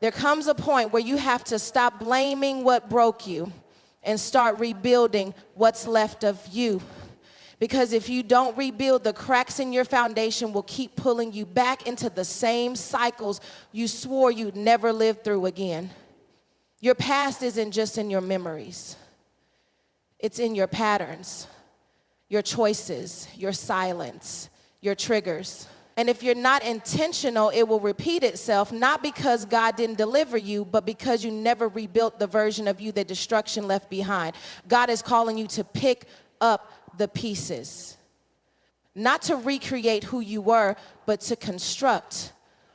There comes a point where you have to stop blaming what broke you and start rebuilding what's left of you. Because if you don't rebuild, the cracks in your foundation will keep pulling you back into the same cycles you swore you'd never live through again. Your past isn't just in your memories. It's in your patterns, your choices, your silence, your triggers. And if you're not intentional, it will repeat itself, not because God didn't deliver you, but because you never rebuilt the version of you that destruction left behind. God is calling you to pick up the pieces, not to recreate who you were, but to construct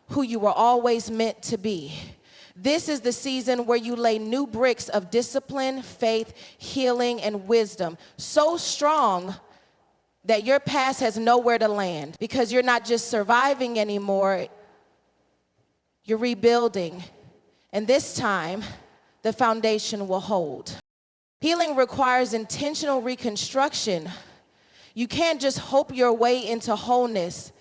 who you were always meant to be. This is the season where you lay new bricks of discipline, faith, healing, and wisdom, so strong that your past has nowhere to land, because you're not just surviving anymore, you're rebuilding. And this time, the foundation will hold. Healing requires intentional reconstruction. You can't just hope your way into wholeness,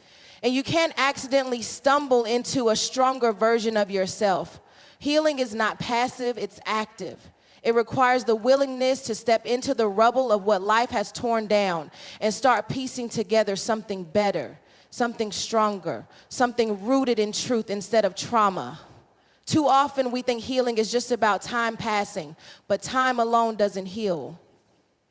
and you can't accidentally stumble into a stronger version of yourself. Healing is not passive, it's active. It requires the willingness to step into the rubble of what life has torn down and start piecing together something better, something stronger, something rooted in truth instead of trauma. Too often we think healing is just about time passing, but time alone doesn't heal.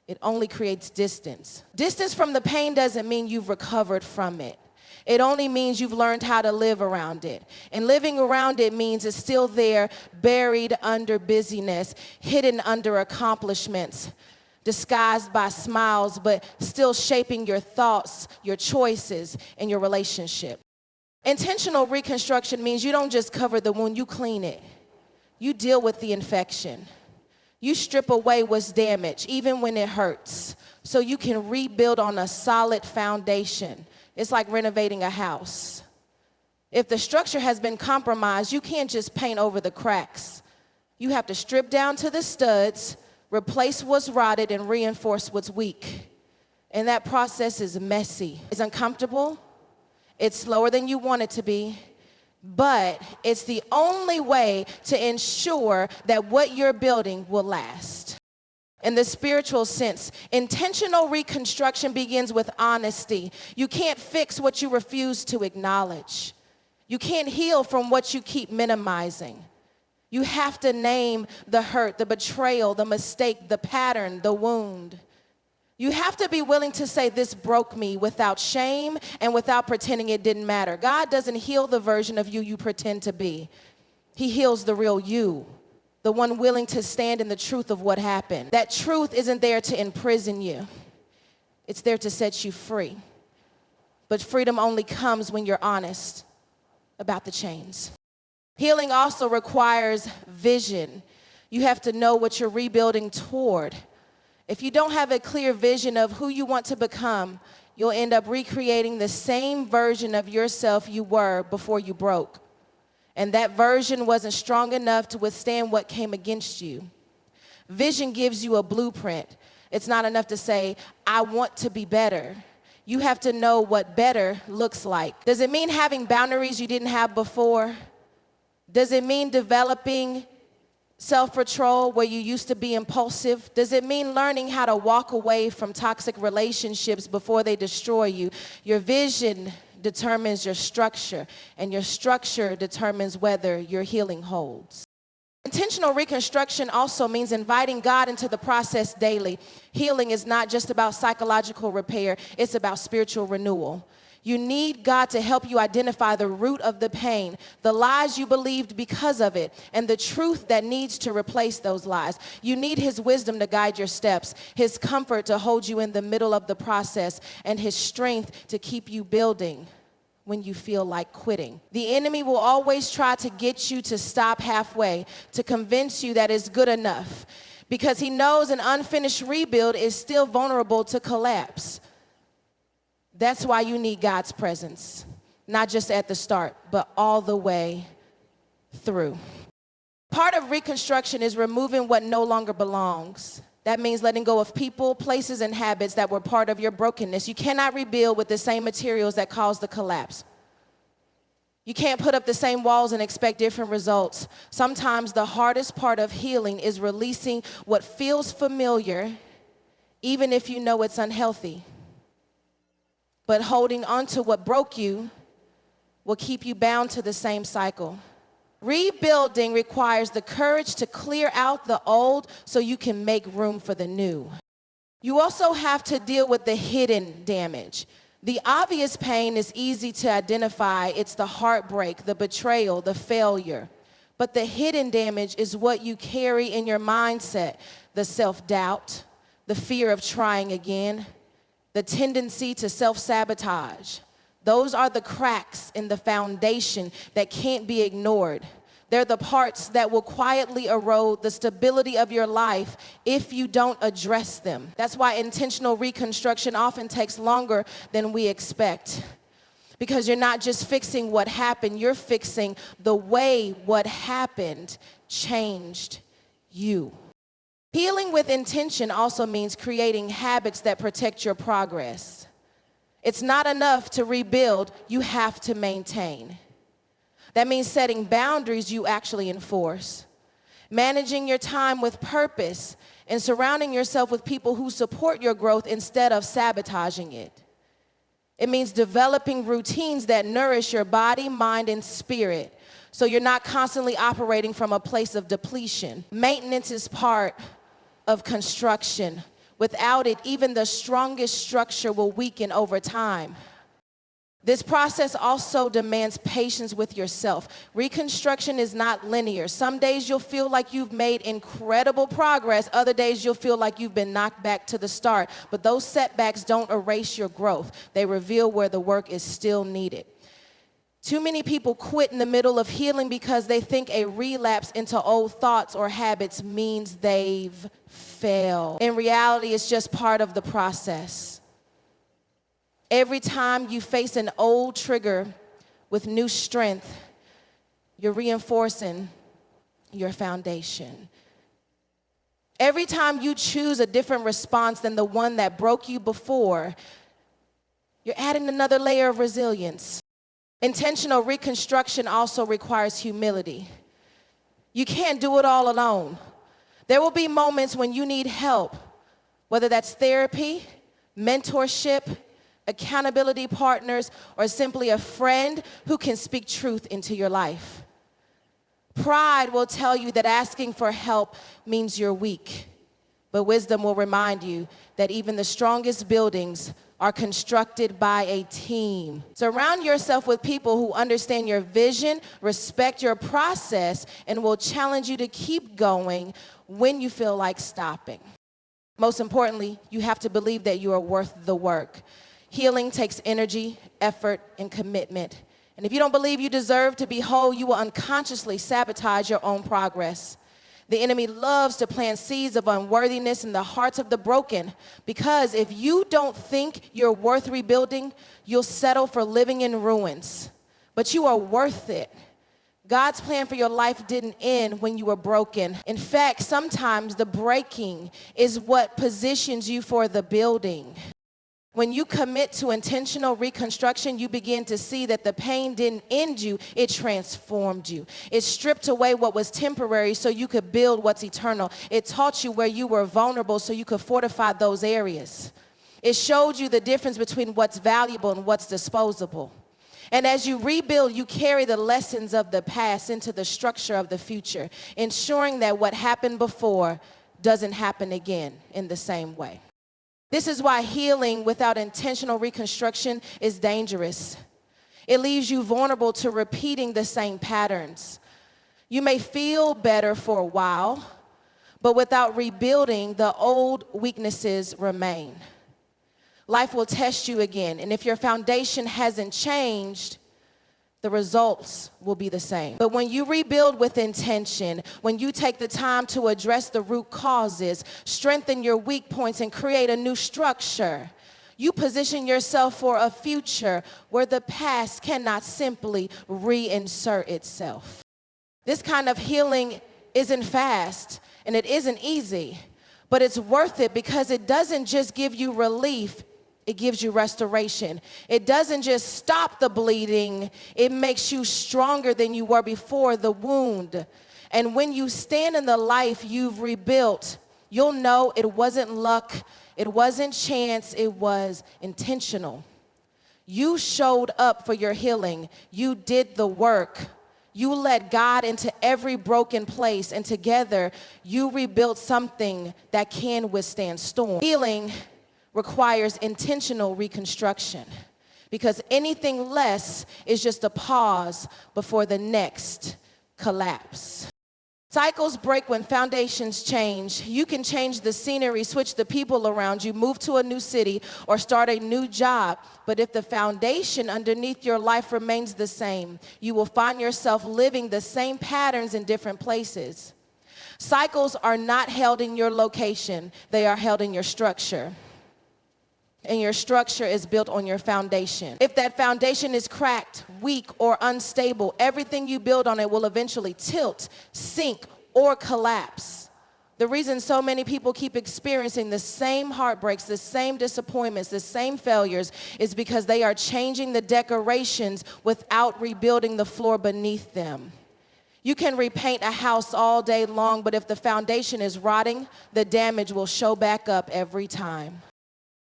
It only creates distance. Distance from the pain doesn't mean you've recovered from it. It only means you've learned how to live around it. And living around it means it's still there, buried under busyness, hidden under accomplishments, disguised by smiles, but still shaping your thoughts, your choices, and your relationship. Intentional reconstruction means you don't just cover the wound, you clean it. You deal with the infection. You strip away what's damaged, even when it hurts, so you can rebuild on a solid foundation. It's like renovating a house. If the structure has been compromised, you can't just paint over the cracks. You have to strip down to the studs, replace what's rotted, and reinforce what's weak. And that process is messy. It's uncomfortable. It's slower than you want it to be. But it's the only way to ensure that what you're building will last. In the spiritual sense, intentional reconstruction begins with honesty. You can't fix what you refuse to acknowledge. You can't heal from what you keep minimizing. You have to name the hurt, the betrayal, the mistake, the pattern, the wound. You have to be willing to say, this broke me, without shame and without pretending it didn't matter. God doesn't heal the version of you you pretend to be. He heals the real you. The one willing to stand in the truth of what happened. That truth isn't there to imprison you. It's there to set you free. But freedom only comes when you're honest about the chains. Healing also requires vision. You have to know what you're rebuilding toward. If you don't have a clear vision of who you want to become, you'll end up recreating the same version of yourself you were before you broke. And that version wasn't strong enough to withstand what came against you. Vision gives you a blueprint. It's not enough to say, I want to be better. You have to know what better looks like. Does it mean having boundaries you didn't have before? Does it mean developing self-control where you used to be impulsive? Does it mean learning how to walk away from toxic relationships before they destroy you? Your vision determines your structure, and your structure determines whether your healing holds. Intentional reconstruction also means inviting God into the process daily. Healing is not just about psychological repair, it's about spiritual renewal. You need God to help you identify the root of the pain, the lies you believed because of it, and the truth that needs to replace those lies. You need His wisdom to guide your steps, His comfort to hold you in the middle of the process, and His strength to keep you building when you feel like quitting. The enemy will always try to get you to stop halfway, to convince you that it's good enough, because he knows an unfinished rebuild is still vulnerable to collapse. That's why you need God's presence, not just at the start, but all the way through. Part of reconstruction is removing what no longer belongs. That means letting go of people, places, and habits that were part of your brokenness. You cannot rebuild with the same materials that caused the collapse. You can't put up the same walls and expect different results. Sometimes the hardest part of healing is releasing what feels familiar, even if you know it's unhealthy. But holding on to what broke you will keep you bound to the same cycle. Rebuilding requires the courage to clear out the old so you can make room for the new. You also have to deal with the hidden damage. The obvious pain is easy to identify. It's the heartbreak, the betrayal, the failure. But the hidden damage is what you carry in your mindset, the self-doubt, the fear of trying again, the tendency to self-sabotage. Those are the cracks in the foundation that can't be ignored. They're the parts that will quietly erode the stability of your life if you don't address them. That's why intentional reconstruction often takes longer than we expect. Because you're not just fixing what happened, you're fixing the way what happened changed you. Healing with intention also means creating habits that protect your progress. It's not enough to rebuild, you have to maintain. That means setting boundaries you actually enforce, managing your time with purpose, and surrounding yourself with people who support your growth instead of sabotaging it. It means developing routines that nourish your body, mind, and spirit, so you're not constantly operating from a place of depletion. Maintenance is part of construction. Without it, even the strongest structure will weaken over time. This process also demands patience with yourself. Reconstruction is not linear. Some days you'll feel like you've made incredible progress. Other days you'll feel like you've been knocked back to the start. But those setbacks don't erase your growth. They reveal where the work is still needed. Too many people quit in the middle of healing because they think a relapse into old thoughts or habits means they've failed. In reality, it's just part of the process. Every time you face an old trigger with new strength, you're reinforcing your foundation. Every time you choose a different response than the one that broke you before, you're adding another layer of resilience. Intentional reconstruction also requires humility. You can't do it all alone. There will be moments when you need help, whether that's therapy, mentorship, accountability partners, or simply a friend who can speak truth into your life. Pride will tell you that asking for help means you're weak, but wisdom will remind you that even the strongest buildings are constructed by a team. Surround yourself with people who understand your vision, respect your process, and will challenge you to keep going when you feel like stopping. Most importantly, you have to believe that you are worth the work. Healing takes energy, effort, and commitment. And if you don't believe you deserve to be whole, you will unconsciously sabotage your own progress. The enemy loves to plant seeds of unworthiness in the hearts of the broken, because if you don't think you're worth rebuilding, you'll settle for living in ruins. But you are worth it. God's plan for your life didn't end when you were broken. In fact, sometimes the breaking is what positions you for the building. When you commit to intentional reconstruction, you begin to see that the pain didn't end you, it transformed you. It stripped away what was temporary so you could build what's eternal. It taught you where you were vulnerable so you could fortify those areas. It showed you the difference between what's valuable and what's disposable. And as you rebuild, you carry the lessons of the past into the structure of the future, ensuring that what happened before doesn't happen again in the same way. This is why healing without intentional reconstruction is dangerous. It leaves you vulnerable to repeating the same patterns. You may feel better for a while, but without rebuilding, the old weaknesses remain. Life will test you again, and if your foundation hasn't changed, the results will be the same. But when you rebuild with intention, when you take the time to address the root causes, strengthen your weak points, and create a new structure, you position yourself for a future where the past cannot simply reinsert itself. This kind of healing isn't fast, and it isn't easy, but it's worth it because it doesn't just give you relief, It gives you restoration. It doesn't just stop the bleeding, it makes you stronger than you were before the wound. And when you stand in the life you've rebuilt, you'll know it wasn't luck, it wasn't chance, it was intentional. You showed up for your healing. You did the work. You let God into every broken place, and together you rebuilt something that can withstand storm. Healing requires intentional reconstruction, because anything less is just a pause before the next collapse. Cycles break when foundations change. You can change the scenery, switch the people around you, move to a new city, or start a new job. But if the foundation underneath your life remains the same, you will find yourself living the same patterns in different places. Cycles are not held in your location, they are held in your structure. And your structure is built on your foundation. If that foundation is cracked, weak, or unstable, everything you build on it will eventually tilt, sink, or collapse. The reason so many people keep experiencing the same heartbreaks, the same disappointments, the same failures is because they are changing the decorations without rebuilding the floor beneath them. You can repaint a house all day long, but if the foundation is rotting, the damage will show back up every time.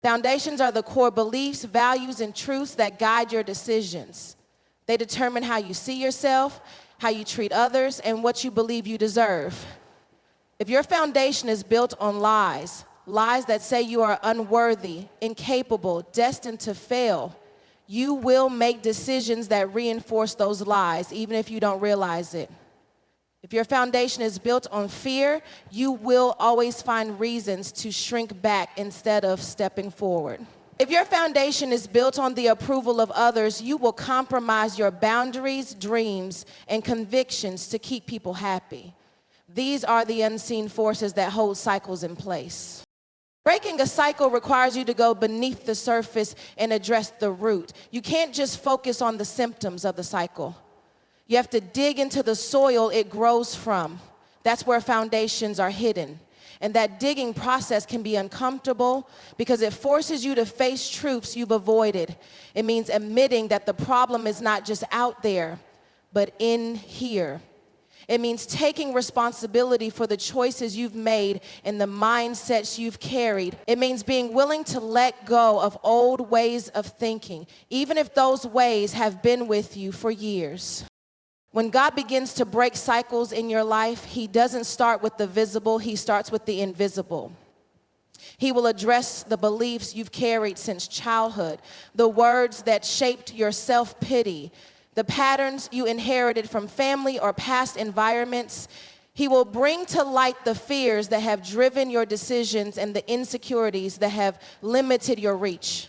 Foundations are the core beliefs, values, and truths that guide your decisions. They determine how you see yourself, how you treat others, and what you believe you deserve. If your foundation is built on lies, lies that say you are unworthy, incapable, destined to fail, you will make decisions that reinforce those lies, even if you don't realize it. If your foundation is built on fear, you will always find reasons to shrink back instead of stepping forward. If your foundation is built on the approval of others, you will compromise your boundaries, dreams, and convictions to keep people happy. These are the unseen forces that hold cycles in place. Breaking a cycle requires you to go beneath the surface and address the root. You can't just focus on the symptoms of the cycle. You have to dig into the soil it grows from. That's where foundations are hidden. And that digging process can be uncomfortable because it forces you to face truths you've avoided. It means admitting that the problem is not just out there, but in here. It means taking responsibility for the choices you've made and the mindsets you've carried. It means being willing to let go of old ways of thinking, even if those ways have been with you for years. When God begins to break cycles in your life, He doesn't start with the visible, He starts with the invisible. He will address the beliefs you've carried since childhood, the words that shaped your self-pity, the patterns you inherited from family or past environments. He will bring to light the fears that have driven your decisions and the insecurities that have limited your reach.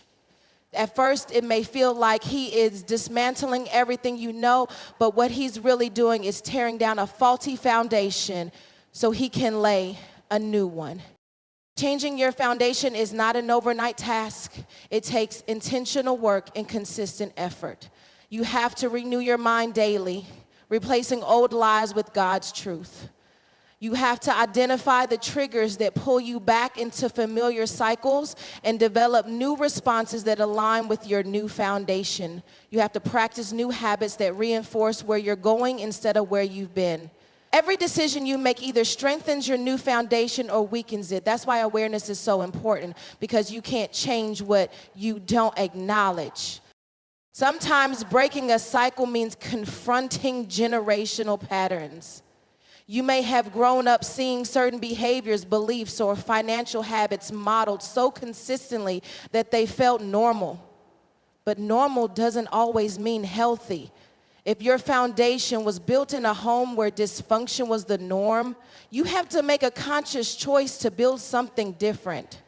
At first, it may feel like He is dismantling everything you know, but what He's really doing is tearing down a faulty foundation so He can lay a new one. Changing your foundation is not an overnight task. It takes intentional work and consistent effort. You have to renew your mind daily, replacing old lies with God's truth. You have to identify the triggers that pull you back into familiar cycles and develop new responses that align with your new foundation. You have to practice new habits that reinforce where you're going instead of where you've been. Every decision you make either strengthens your new foundation or weakens it. That's why awareness is so important, because you can't change what you don't acknowledge. Sometimes breaking a cycle means confronting generational patterns. You may have grown up seeing certain behaviors, beliefs, or financial habits modeled so consistently that they felt normal. But normal doesn't always mean healthy. If your foundation was built in a home where dysfunction was the norm, you have to make a conscious choice to build something different.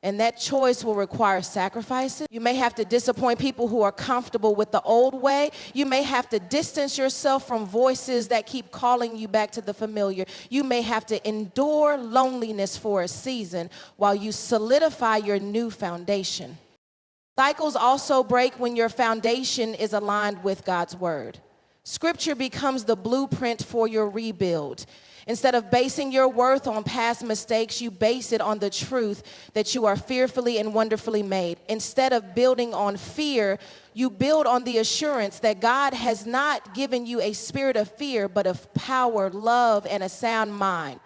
And that choice will require sacrifices. You may have to disappoint people who are comfortable with the old way. You may have to distance yourself from voices that keep calling you back to the familiar. You may have to endure loneliness for a season while you solidify your new foundation. Cycles also break when your foundation is aligned with God's word. Scripture becomes the blueprint for your rebuild. Instead of basing your worth on past mistakes, you base it on the truth that you are fearfully and wonderfully made. Instead of building on fear, you build on the assurance that God has not given you a spirit of fear, but of power, love, and a sound mind.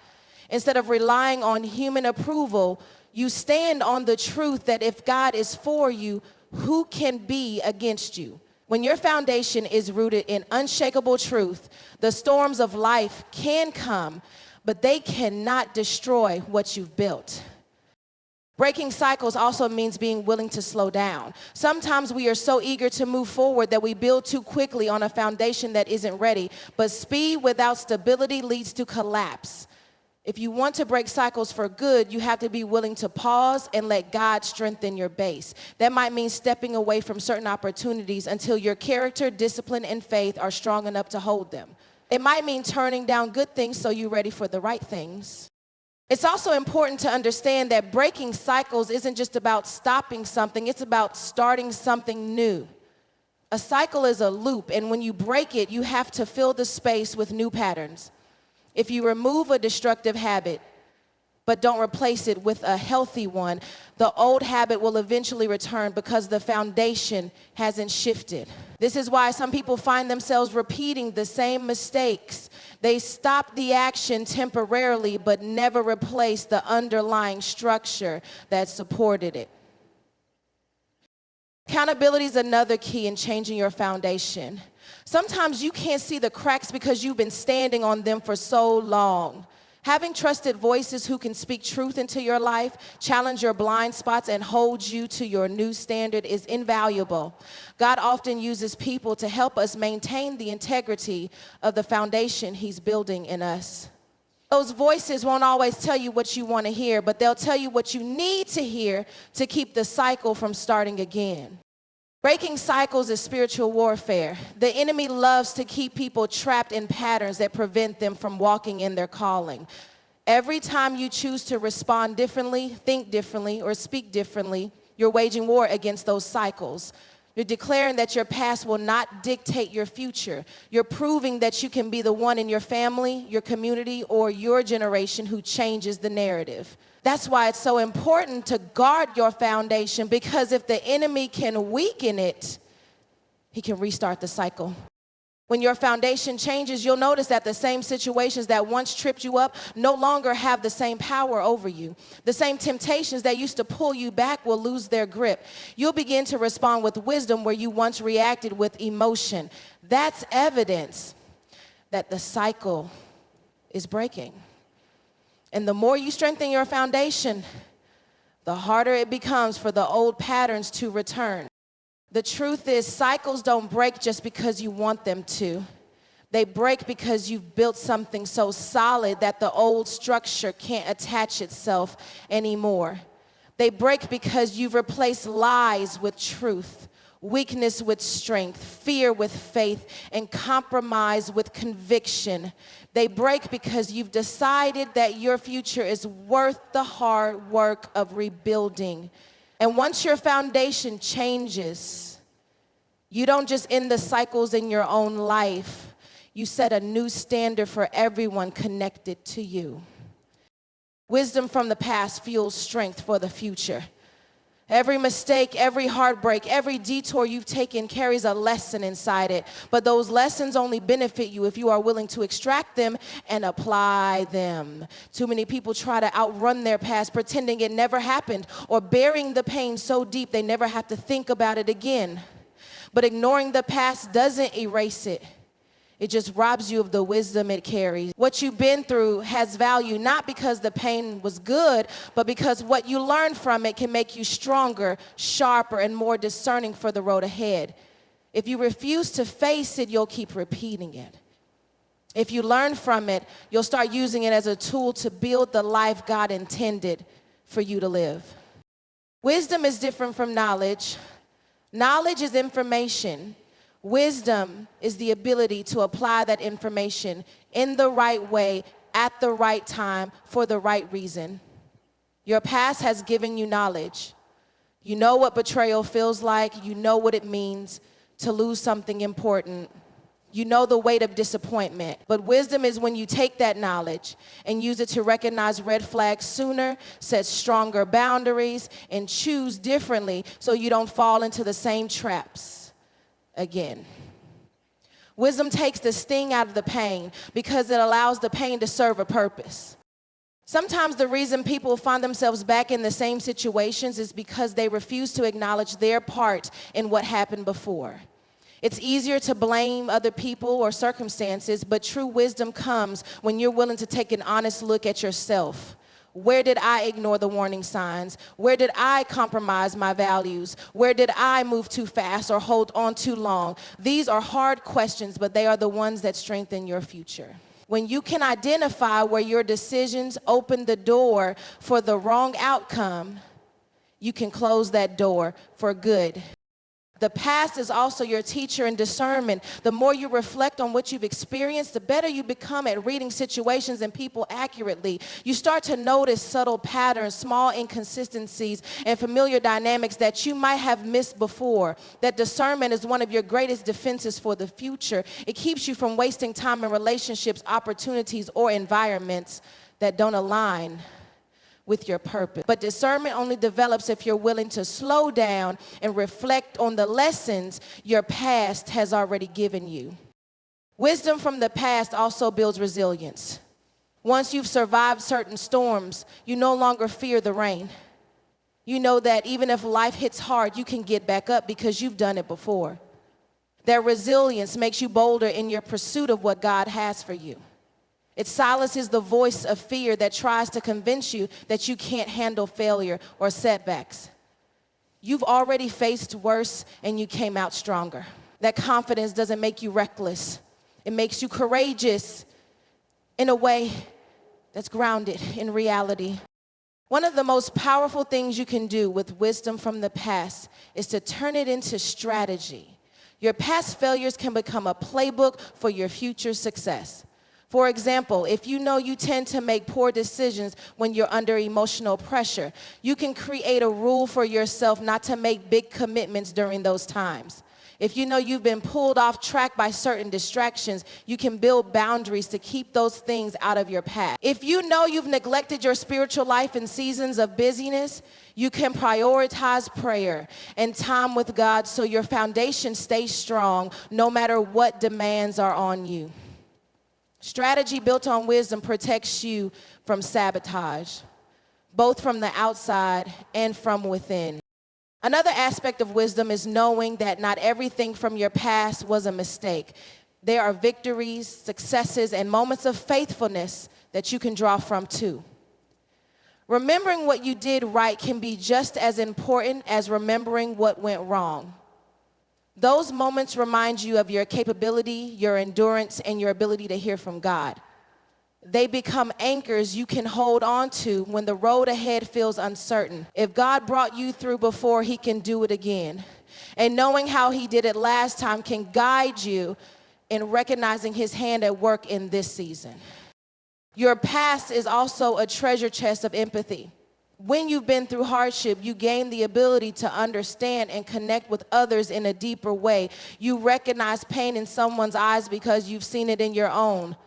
Instead of relying on human approval, you stand on the truth that if God is for you, who can be against you? When your foundation is rooted in unshakable truth, the storms of life can come, but they cannot destroy what you've built. Breaking cycles also means being willing to slow down. Sometimes we are so eager to move forward that we build too quickly on a foundation that isn't ready, but speed without stability leads to collapse. If you want to break cycles for good, you have to be willing to pause and let God strengthen your base. That might mean stepping away from certain opportunities until your character, discipline, and faith are strong enough to hold them. It might mean turning down good things so you're ready for the right things. It's also important to understand that breaking cycles isn't just about stopping something, it's about starting something new. A cycle is a loop, and when you break it, you have to fill the space with new patterns. If you remove a destructive habit, but don't replace it with a healthy one, the old habit will eventually return because the foundation hasn't shifted. This is why some people find themselves repeating the same mistakes. They stop the action temporarily, but never replace the underlying structure that supported it. Accountability is another key in changing your foundation. Sometimes you can't see the cracks because you've been standing on them for so long. Having trusted voices who can speak truth into your life, challenge your blind spots, and hold you to your new standard is invaluable. God often uses people to help us maintain the integrity of the foundation He's building in us. Those voices won't always tell you what you want to hear, but they'll tell you what you need to hear to keep the cycle from starting again. Breaking cycles is spiritual warfare. The enemy loves to keep people trapped in patterns that prevent them from walking in their calling. Every time you choose to respond differently, think differently, or speak differently, you're waging war against those cycles. You're declaring that your past will not dictate your future. You're proving that you can be the one in your family, your community, or your generation who changes the narrative. That's why it's so important to guard your foundation, because if the enemy can weaken it, he can restart the cycle. When your foundation changes, you'll notice that the same situations that once tripped you up no longer have the same power over you. The same temptations that used to pull you back will lose their grip. You'll begin to respond with wisdom where you once reacted with emotion. That's evidence that the cycle is breaking. And the more you strengthen your foundation, the harder it becomes for the old patterns to return. The truth is, cycles don't break just because you want them to. They break because you've built something so solid that the old structure can't attach itself anymore. They break because you've replaced lies with truth, weakness with strength, fear with faith, and compromise with conviction. They break because you've decided that your future is worth the hard work of rebuilding. And once your foundation changes, you don't just end the cycles in your own life. You set a new standard for everyone connected to you. Wisdom from the past fuels strength for the future. Every mistake, every heartbreak, every detour you've taken carries a lesson inside it. But those lessons only benefit you if you are willing to extract them and apply them. Too many people try to outrun their past, pretending it never happened, or burying the pain so deep they never have to think about it again. But ignoring the past doesn't erase it. It just robs you of the wisdom it carries. What you've been through has value, not because the pain was good, but because what you learned from it can make you stronger, sharper, and more discerning for the road ahead. If you refuse to face it, you'll keep repeating it. If you learn from it, you'll start using it as a tool to build the life God intended for you to live. Wisdom is different from knowledge. Knowledge is information. Wisdom is the ability to apply that information in the right way, at the right time, for the right reason. Your past has given you knowledge. You know what betrayal feels like. You know what it means to lose something important. You know the weight of disappointment. But wisdom is when you take that knowledge and use it to recognize red flags sooner, set stronger boundaries, and choose differently so you don't fall into the same traps again. Wisdom takes the sting out of the pain because it allows the pain to serve a purpose. Sometimes the reason people find themselves back in the same situations is because they refuse to acknowledge their part in what happened before. It's easier to blame other people or circumstances, but true wisdom comes when you're willing to take an honest look at yourself. Where did I ignore the warning signs? Where did I compromise my values? Where did I move too fast or hold on too long? These are hard questions, but they are the ones that strengthen your future. When you can identify where your decisions open the door for the wrong outcome, you can close that door for good. The past is also your teacher in discernment. The more you reflect on what you've experienced, the better you become at reading situations and people accurately. You start to notice subtle patterns, small inconsistencies, and familiar dynamics that you might have missed before. That discernment is one of your greatest defenses for the future. It keeps you from wasting time in relationships, opportunities, or environments that don't align with your purpose. But discernment only develops if you're willing to slow down and reflect on the lessons your past has already given you. Wisdom from the past also builds resilience. Once you've survived certain storms, you no longer fear the rain. You know that even if life hits hard, you can get back up because you've done it before. That resilience makes you bolder in your pursuit of what God has for you. It silences the voice of fear that tries to convince you that you can't handle failure or setbacks. You've already faced worse and you came out stronger. That confidence doesn't make you reckless. It makes you courageous in a way that's grounded in reality. One of the most powerful things you can do with wisdom from the past is to turn it into strategy. Your past failures can become a playbook for your future success. For example, if you know you tend to make poor decisions when you're under emotional pressure, you can create a rule for yourself not to make big commitments during those times. If you know you've been pulled off track by certain distractions, you can build boundaries to keep those things out of your path. If you know you've neglected your spiritual life in seasons of busyness, you can prioritize prayer and time with God so your foundation stays strong no matter what demands are on you. Strategy built on wisdom protects you from sabotage, both from the outside and from within. Another aspect of wisdom is knowing that not everything from your past was a mistake. There are victories, successes, and moments of faithfulness that you can draw from too. Remembering what you did right can be just as important as remembering what went wrong. Those moments remind you of your capability, your endurance, and your ability to hear from God. They become anchors you can hold on to when the road ahead feels uncertain. If God brought you through before, He can do it again. And knowing how He did it last time can guide you in recognizing His hand at work in this season. Your past is also a treasure chest of empathy. When you've been through hardship, you gain the ability to understand and connect with others in a deeper way. You recognize pain in someone's eyes because you've seen it in your own.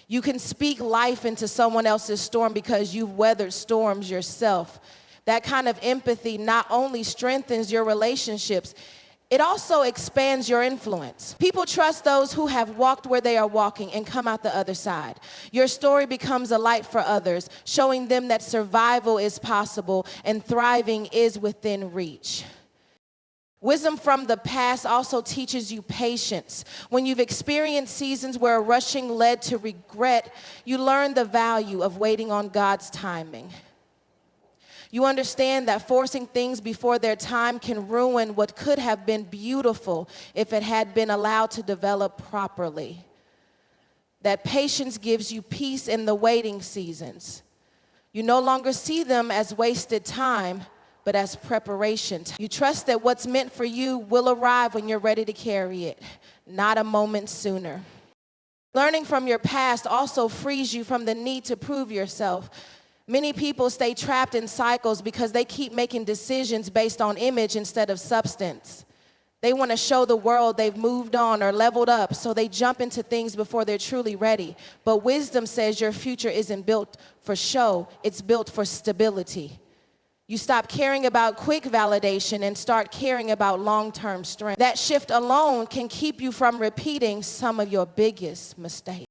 You can speak life into someone else's storm because you've weathered storms yourself. That kind of empathy not only strengthens your relationships, it also expands your influence. People trust those who have walked where they are walking and come out the other side. Your story becomes a light for others, showing them that survival is possible and thriving is within reach. Wisdom from the past also teaches you patience. When you've experienced seasons where rushing led to regret, you learn the value of waiting on God's timing. You understand that forcing things before their time can ruin what could have been beautiful if it had been allowed to develop properly. That patience gives you peace in the waiting seasons. You no longer see them as wasted time, but as preparation. You trust that what's meant for you will arrive when you're ready to carry it, not a moment sooner. Learning from your past also frees you from the need to prove yourself. Many people stay trapped in cycles because they keep making decisions based on image instead of substance. They want to show the world they've moved on or leveled up, so they jump into things before they're truly ready. But wisdom says your future isn't built for show, it's built for stability. You stop caring about quick validation and start caring about long-term strength. That shift alone can keep you from repeating some of your biggest mistakes.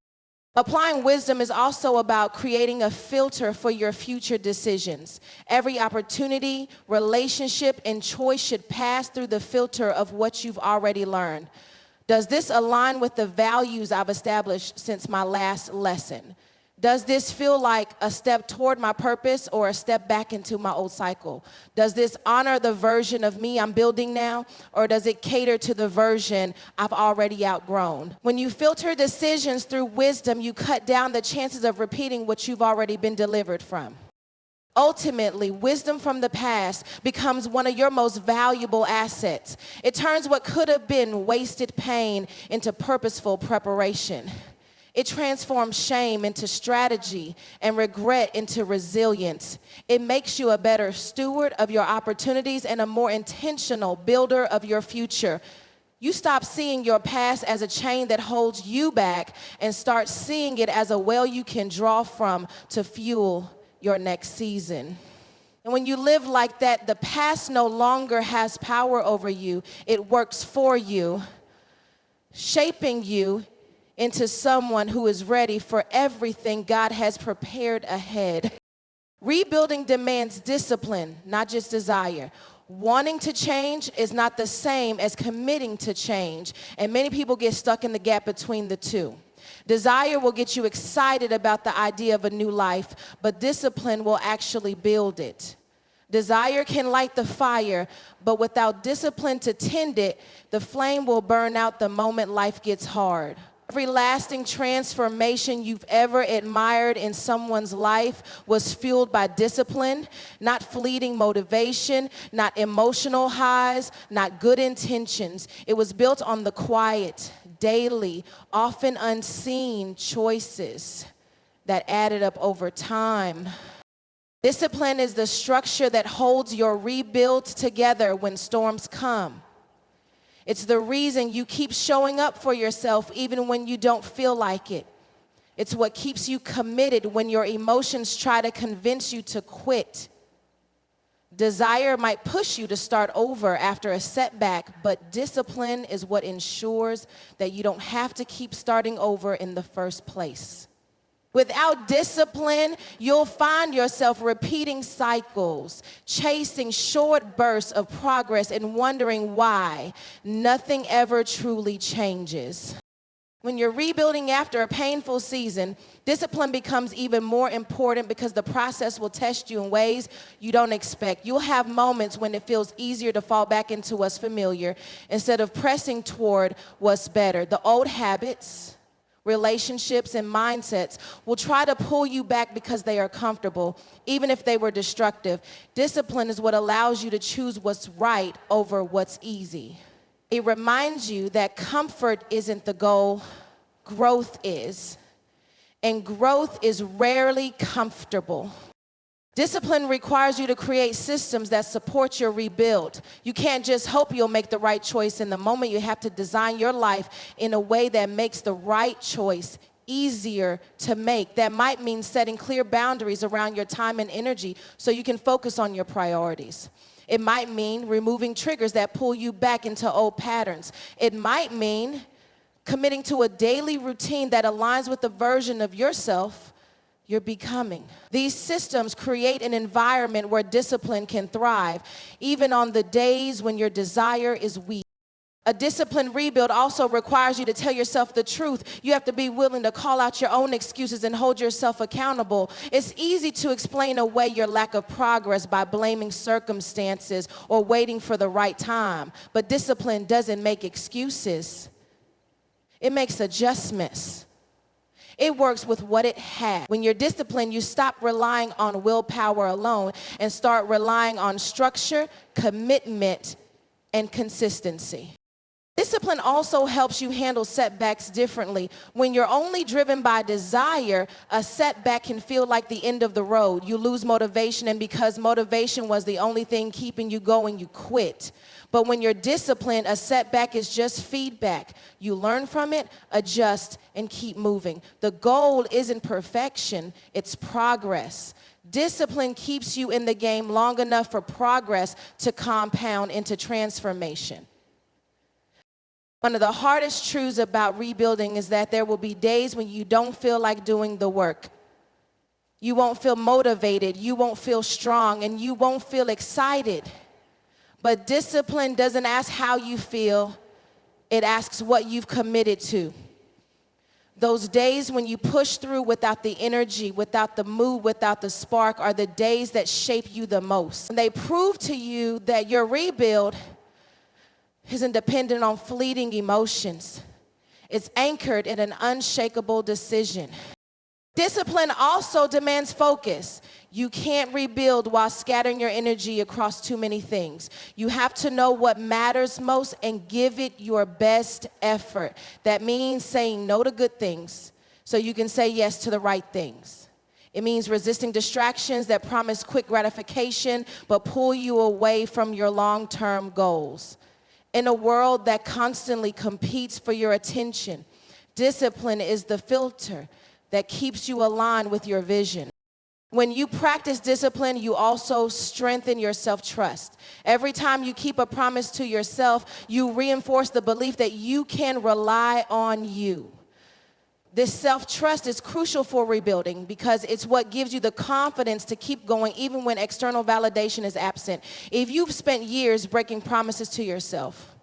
Applying wisdom is also about creating a filter for your future decisions. Every opportunity, relationship, and choice should pass through the filter of what you've already learned. Does this align with the values I've established since my last lesson? Does this feel like a step toward my purpose or a step back into my old cycle? Does this honor the version of me I'm building now, or does it cater to the version I've already outgrown? When you filter decisions through wisdom, you cut down the chances of repeating what you've already been delivered from. Ultimately, wisdom from the past becomes one of your most valuable assets. It turns what could have been wasted pain into purposeful preparation. It transforms shame into strategy and regret into resilience. It makes you a better steward of your opportunities and a more intentional builder of your future. You stop seeing your past as a chain that holds you back and start seeing it as a well you can draw from to fuel your next season. And when you live like that, the past no longer has power over you. It works for you, shaping you into someone who is ready for everything God has prepared ahead. Rebuilding demands discipline, not just desire. Wanting to change is not the same as committing to change, and many people get stuck in the gap between the two. Desire will get you excited about the idea of a new life, but discipline will actually build it. Desire can light the fire, but without discipline to tend it, the flame will burn out the moment life gets hard. Every lasting transformation you've ever admired in someone's life was fueled by discipline, not fleeting motivation, not emotional highs, not good intentions. It was built on the quiet, daily, often unseen choices that added up over time. Discipline is the structure that holds your rebuild together when storms come. It's the reason you keep showing up for yourself even when you don't feel like it. It's what keeps you committed when your emotions try to convince you to quit. Desire might push you to start over after a setback, but discipline is what ensures that you don't have to keep starting over in the first place. Without discipline, you'll find yourself repeating cycles, chasing short bursts of progress and wondering why nothing ever truly changes. When you're rebuilding after a painful season, discipline becomes even more important because the process will test you in ways you don't expect. You'll have moments when it feels easier to fall back into what's familiar instead of pressing toward what's better. The old habits, relationships, and mindsets will try to pull you back because they are comfortable, even if they were destructive. Discipline is what allows you to choose what's right over what's easy. It reminds you that comfort isn't the goal, growth is. And growth is rarely comfortable. Discipline requires you to create systems that support your rebuild. You can't just hope you'll make the right choice in the moment. You have to design your life in a way that makes the right choice easier to make. That might mean setting clear boundaries around your time and energy so you can focus on your priorities. It might mean removing triggers that pull you back into old patterns. It might mean committing to a daily routine that aligns with the version of yourself you're becoming. These systems create an environment where discipline can thrive, even on the days when your desire is weak. A disciplined rebuild also requires you to tell yourself the truth. You have to be willing to call out your own excuses and hold yourself accountable. It's easy to explain away your lack of progress by blaming circumstances or waiting for the right time. But discipline doesn't make excuses. It makes adjustments. It works with what it has. When you're disciplined, you stop relying on willpower alone and start relying on structure, commitment, and consistency. Discipline also helps you handle setbacks differently. When you're only driven by desire, a setback can feel like the end of the road. You lose motivation, and because motivation was the only thing keeping you going, you quit. But when you're disciplined, a setback is just feedback. You learn from it, adjust, and keep moving. The goal isn't perfection, it's progress. Discipline keeps you in the game long enough for progress to compound into transformation. One of the hardest truths about rebuilding is that there will be days when you don't feel like doing the work. You won't feel motivated, you won't feel strong, and you won't feel excited. But discipline doesn't ask how you feel, it asks what you've committed to. Those days when you push through without the energy, without the mood, without the spark are the days that shape you the most. And they prove to you that your rebuild isn't dependent on fleeting emotions. It's anchored in an unshakable decision. Discipline also demands focus. You can't rebuild while scattering your energy across too many things. You have to know what matters most and give it your best effort. That means saying no to good things so you can say yes to the right things. It means resisting distractions that promise quick gratification but pull you away from your long-term goals. In a world that constantly competes for your attention, discipline is the filter that keeps you aligned with your vision. When you practice discipline, you also strengthen your self-trust. Every time you keep a promise to yourself, you reinforce the belief that you can rely on you. This self-trust is crucial for rebuilding because it's what gives you the confidence to keep going even when external validation is absent. If you've spent years breaking promises to yourself,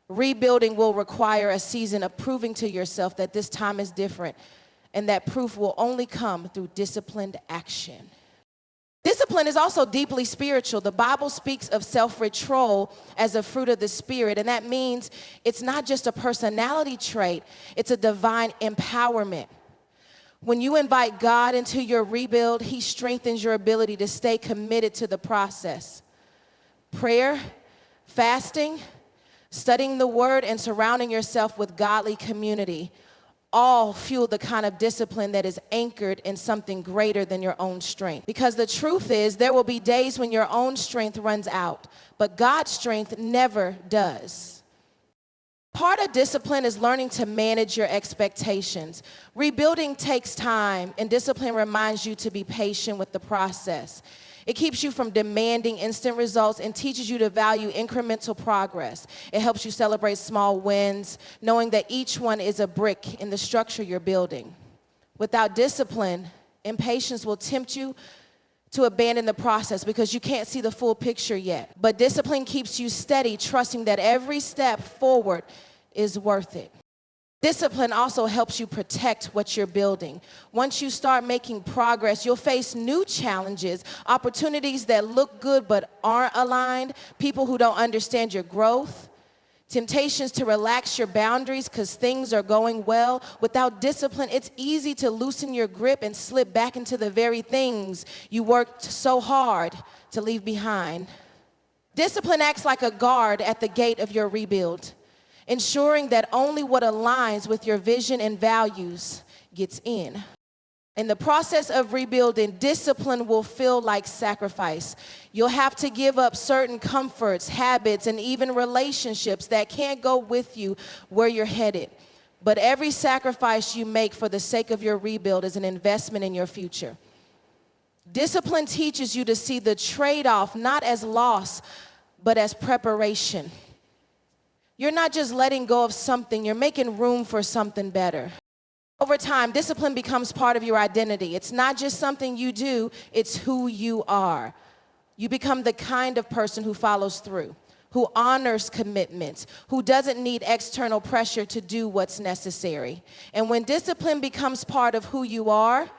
rebuilding will require a season of proving to yourself that this time is different. And that proof will only come through disciplined action. Discipline is also deeply spiritual. The Bible speaks of self-control as a fruit of the Spirit, and that means it's not just a personality trait, it's a divine empowerment. When you invite God into your rebuild, He strengthens your ability to stay committed to the process. Prayer, fasting, studying the Word, and surrounding yourself with godly community all fuel the kind of discipline that is anchored in something greater than your own strength. Because the truth is, there will be days when your own strength runs out, but God's strength never does. Part of discipline is learning to manage your expectations. Rebuilding takes time, and discipline reminds you to be patient with the process. It keeps you from demanding instant results and teaches you to value incremental progress. It helps you celebrate small wins, knowing that each one is a brick in the structure you're building. Without discipline, impatience will tempt you to abandon the process because you can't see the full picture yet. But discipline keeps you steady, trusting that every step forward is worth it. Discipline also helps you protect what you're building. Once you start making progress, you'll face new challenges, opportunities that look good but aren't aligned, people who don't understand your growth, temptations to relax your boundaries because things are going well. Without discipline, it's easy to loosen your grip and slip back into the very things you worked so hard to leave behind. Discipline acts like a guard at the gate of your rebuild, ensuring that only what aligns with your vision and values gets in. In the process of rebuilding, discipline will feel like sacrifice. You'll have to give up certain comforts, habits, and even relationships that can't go with you where you're headed. But every sacrifice you make for the sake of your rebuild is an investment in your future. Discipline teaches you to see the trade-off not as loss, but as preparation. You're not just letting go of something, you're making room for something better. Over time, discipline becomes part of your identity. It's not just something you do, it's who you are. You become the kind of person who follows through, who honors commitments, who doesn't need external pressure to do what's necessary. And when discipline becomes part of who you are,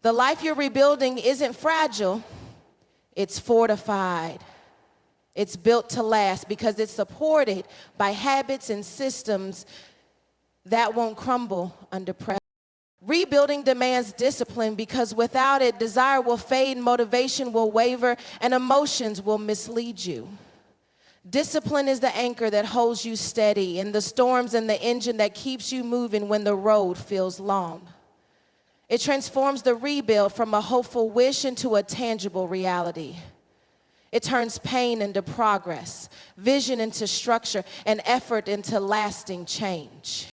the life you're rebuilding isn't fragile, it's fortified. It's built to last because it's supported by habits and systems that won't crumble under pressure. Rebuilding demands discipline because without it, desire will fade, motivation will waver, and emotions will mislead you. Discipline is the anchor that holds you steady, and the storms and the engine that keeps you moving when the road feels long. It transforms the rebuild from a hopeful wish into a tangible reality. It turns pain into progress, vision into structure, and effort into lasting change.